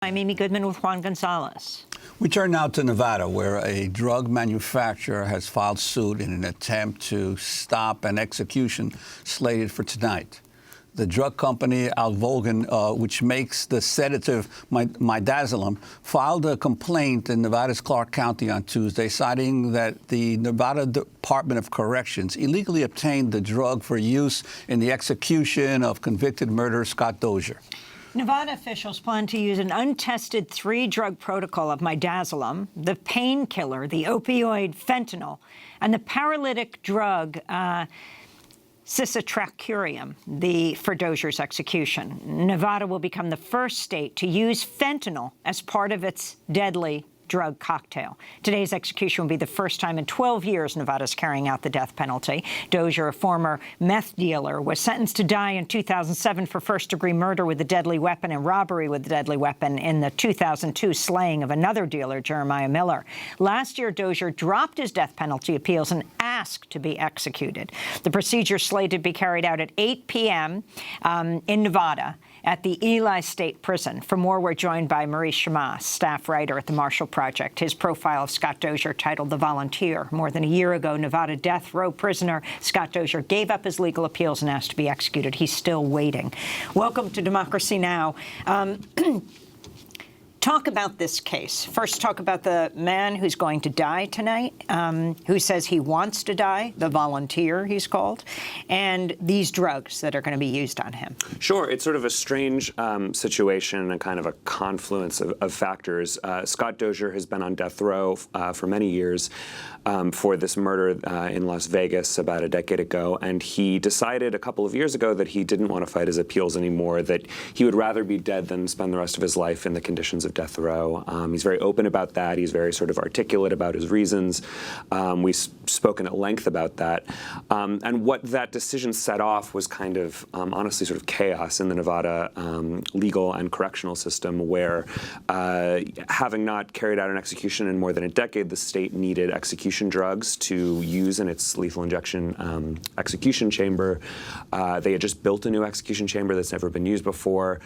I'm Amy Goodman with Juan Gonzalez. We turn now to Nevada, where a drug manufacturer has filed suit in an attempt to stop an execution slated for tonight. The drug company Alvogen, which makes the sedative midazolam, filed a complaint in Nevada's Clark County on Tuesday, citing that the Nevada Department of Corrections illegally obtained the drug for use in the execution of convicted murderer Scott Dozier. Nevada officials plan to use an untested 3-drug protocol of midazolam, the painkiller, the opioid fentanyl, and the paralytic drug cisatracurium for Dozier's execution. Nevada will become the first state to use fentanyl as part of its deadly drug cocktail. Today's execution will be the first time in 12 years Nevada's carrying out the death penalty. Dozier, a former meth dealer, was sentenced to die in 2007 for first-degree murder with a deadly weapon and robbery with a deadly weapon in the 2002 slaying of another dealer, Jeremiah Miller. Last year, Dozier dropped his death penalty appeals and asked to be executed. The procedure slated to be carried out at 8 p.m. In Nevada at the Eli State Prison. For more, we're joined by Maurice Shama, staff writer at the Marshall Project. His profile of Scott Dozier, titled The Volunteer. More than a year ago, Nevada death row prisoner Scott Dozier gave up his legal appeals and asked to be executed. He's still waiting. Welcome to Democracy Now! Talk about this case. First, talk about the man who's going to die tonight, who says he wants to die, the volunteer he's called, and these drugs that are going to be used on him. Sure. It's sort of a strange situation and kind of a confluence of factors. Scott Dozier has been on death row for many years for this murder in Las Vegas about a decade ago, and he decided a couple of years ago that he didn't want to fight his appeals anymore, that he would rather be dead than spend the rest of his life in the conditions of death row. He's very open about that. He's very sort of articulate about his reasons. We've spoken at length about that. And what that decision set off was kind of, honestly, sort of chaos in the Nevada legal and correctional system, where having not carried out an execution in more than a decade, the state needed execution drugs to use in its lethal injection execution chamber. They had just built a new execution chamber that's never been used before.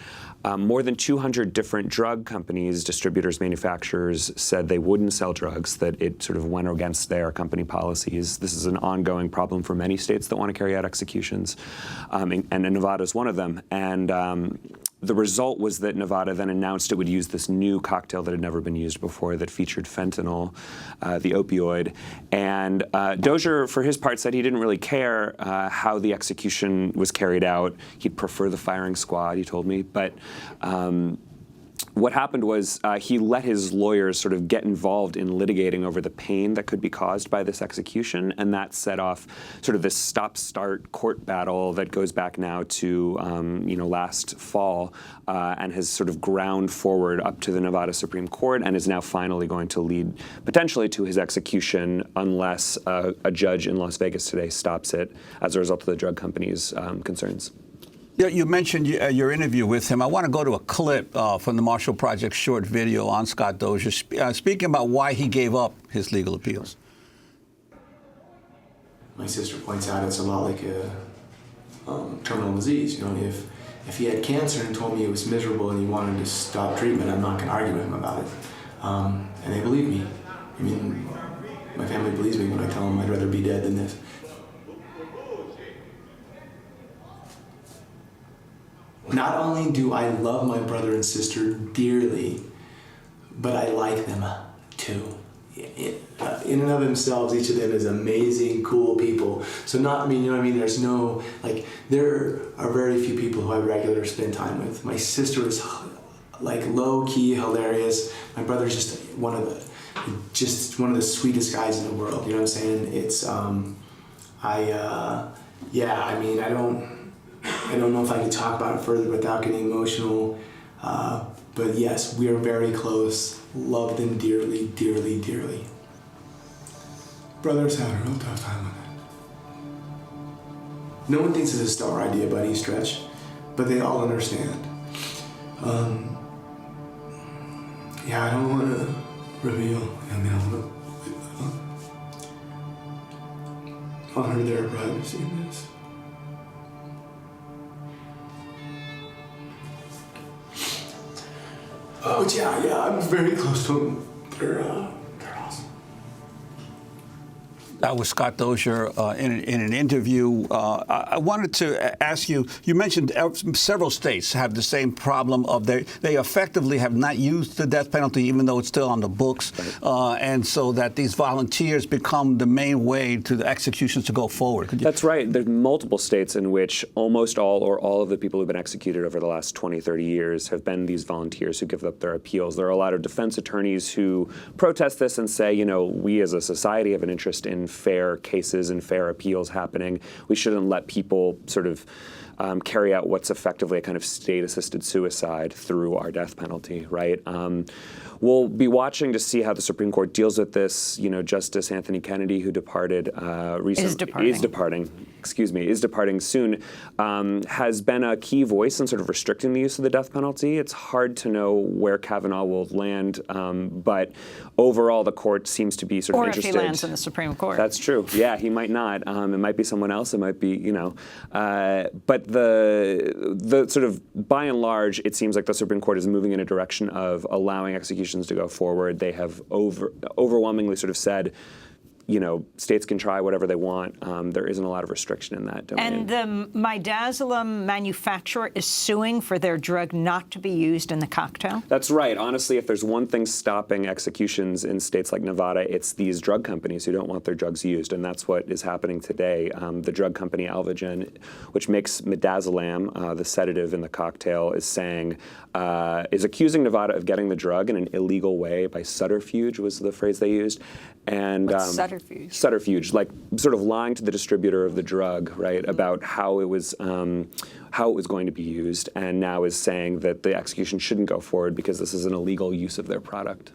More than 200 different drug companies, distributors, manufacturers said they wouldn't sell drugs, that it sort of went against their company policies. This is an ongoing problem for many states that want to carry out executions, and Nevada is one of them. And the result was that Nevada then announced it would use this new cocktail that had never been used before that featured fentanyl, the opioid. And Dozier, for his part, said he didn't really care how the execution was carried out. He'd prefer the firing squad, he told me. But what happened was he let his lawyers sort of get involved in litigating over the pain that could be caused by this execution, and that set off sort of this stop-start court battle that goes back now to last fall and has sort of ground forward up to the Nevada Supreme Court and is now finally going to lead potentially to his execution unless a judge in Las Vegas today stops it as a result of the drug company's concerns. Yeah, you mentioned your interview with him. I want to go to a clip from the Marshall Project short video on Scott Dozier, speaking about why he gave up his legal appeals. My sister points out it's a lot like a terminal disease. You know, if he had cancer and told me he was miserable and he wanted to stop treatment, I'm not going to argue with him about it. And they believe me. I mean, my family believes me when I tell them I'd rather be dead than this. Not only do I love my brother and sister dearly, but I like them too. In and of themselves, each of them is amazing, cool people. So there's no, there are very few people who I regularly spend time with. My sister is low-key hilarious. My brother's just one of the sweetest guys in the world. You know what I'm saying? It's, I don't know if I can talk about it further without getting emotional, but yes, we are very close. Love them dearly, dearly, dearly. Brothers had a real tough time with it. No one thinks it's a stellar idea by any stretch, but they all understand. I don't want to reveal, honor their privacy in this. Oh, yeah, I'm very close to them. They're awesome. That was Scott Dozier in an interview. I wanted to ask you, you mentioned several states have the same problem of they effectively have not used the death penalty, even though it's still on the books. Right. And so that these volunteers become the main way to the executions to go forward. That's right. There's multiple states in which almost all or all of the people who've been executed over the last 20, 30 years have been these volunteers who give up their appeals. There are a lot of defense attorneys who protest this and say, you know, we as a society have an interest in fair cases and fair appeals happening. We shouldn't let people sort of carry out what's effectively a kind of state-assisted suicide through our death penalty, right? We'll be watching to see how the Supreme Court deals with this. You know, Justice Anthony Kennedy, who departed recently, is departing soon, has been a key voice in sort of restricting the use of the death penalty. It's hard to know where Kavanaugh will land, but overall, the court seems to be sort of interested. Or if he lands in the Supreme Court. That's true. Yeah, he might not. It might be someone else. It might be, you know. But the sort of, by and large, it seems like the Supreme Court is moving in a direction of allowing executions to go forward. They have overwhelmingly sort of said, you know, states can try whatever they want. There isn't a lot of restriction in that domain. And the midazolam manufacturer is suing for their drug not to be used in the cocktail? That's right. Honestly, if there's one thing stopping executions in states like Nevada, it's these drug companies who don't want their drugs used, and that's what is happening today. The drug company Alvogen, which makes midazolam, the sedative in the cocktail, is accusing Nevada of getting the drug in an illegal way by subterfuge was the phrase they used. And what's subterfuge? Subterfuge, like sort of lying to the distributor of the drug, right, about how it was going to be used, and now is saying that the execution shouldn't go forward because this is an illegal use of their product.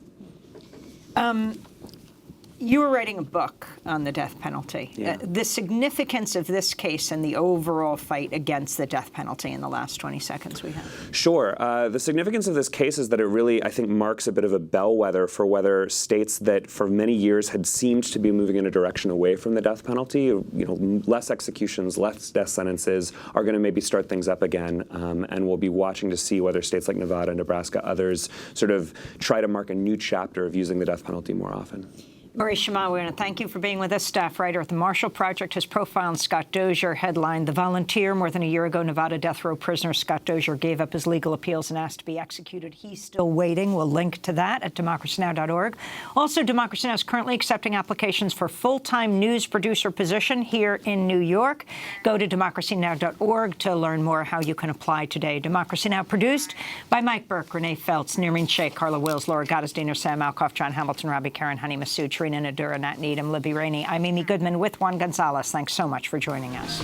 You were writing a book on the death penalty. Yeah. The significance of this case and the overall fight against the death penalty in the last 20 seconds we have. Sure. The significance of this case is that it really, I think, marks a bit of a bellwether for whether states that for many years had seemed to be moving in a direction away from the death penalty, you know, less executions, less death sentences, are going to maybe start things up again. And we'll be watching to see whether states like Nevada, Nebraska, others sort of try to mark a new chapter of using the death penalty more often. Maurice Chammah, we want to thank you for being with us. Staff writer at the Marshall Project. His profile on Scott Dozier headlined, "The Volunteer." More than a year ago, Nevada death row prisoner Scott Dozier gave up his legal appeals and asked to be executed. He's still waiting. We'll link to that at democracynow.org. Also, Democracy Now! Is currently accepting applications for full-time news producer position here in New York. Go to democracynow.org to learn more how you can apply today. Democracy Now! Produced by Mike Burke, Renee Feltz, Nirmin Sheikh, Carla Wills, Laura Gottesdiener, Sam Alcoff, John Hamilton, Robbie Karen, Honey Massoud, Trina Nadura, Nat Needham, Libby Rainey. I'm Amy Goodman with Juan Gonzalez. Thanks so much for joining us.